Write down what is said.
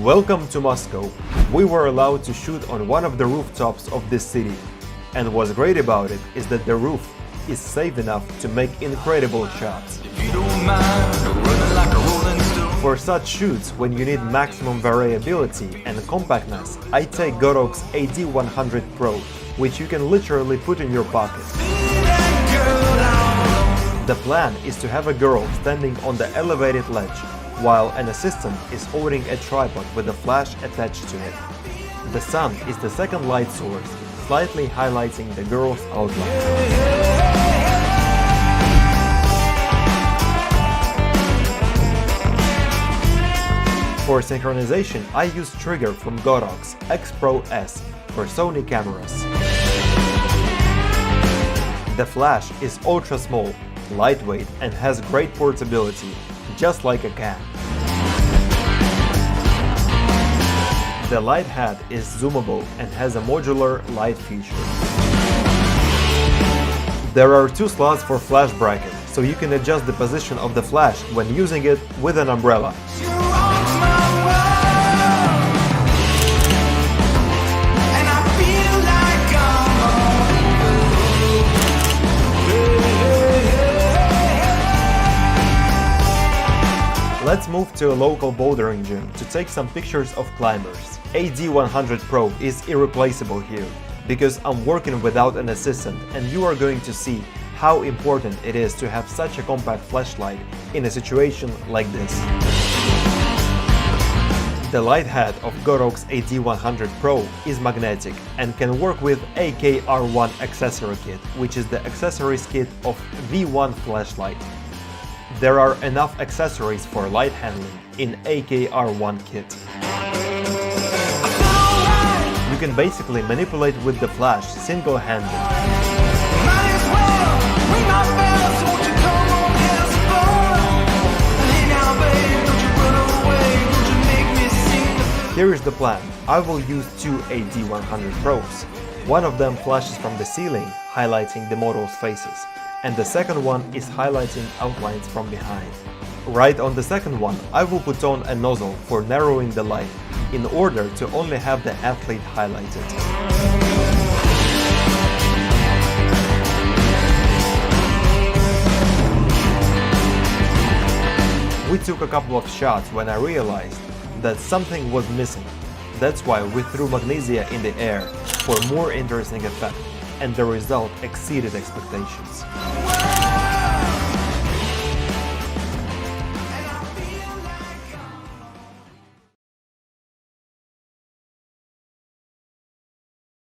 Welcome to Moscow. We were allowed to shoot on one of the rooftops of this city. And what's great about it is that the roof is safe enough to make incredible shots. For such shoots, when you need maximum variability and compactness, I take Godox AD100 Pro, which you can literally put in your pocket. The plan is to have a girl standing on the elevated ledge, while an assistant is holding a tripod with a flash attached to it. The sun is the second light source, slightly highlighting the girl's outline. For synchronization, I use Trigger from Godox X Pro S for Sony cameras. The flash is ultra small, lightweight and has great portability, just like a can. The light head is zoomable and has a modular light feature. There are two slots for flash bracket, so you can adjust the position of the flash when using it with an umbrella. Let's move to a local bouldering gym to take some pictures of climbers. AD100 Pro is irreplaceable here, because I'm working without an assistant and you are going to see how important it is to have such a compact flashlight in a situation like this. The light head of Godox AD100 Pro is magnetic and can work with AKR1 accessory kit, which is the accessories kit of V1 flashlight. There are enough accessories for light handling in AKR1 kit. You can basically manipulate with the flash single-handed. Here is the plan. I will use two AD100 Pros. One of them flashes from the ceiling, highlighting the model's faces, and the second one is highlighting outlines from behind. Right on the second one, I will put on a nozzle for narrowing the light, in order to only have the athlete highlighted. We took a couple of shots when I realized that something was missing. That's why we threw magnesia in the air for more interesting effect, and the result exceeded expectations.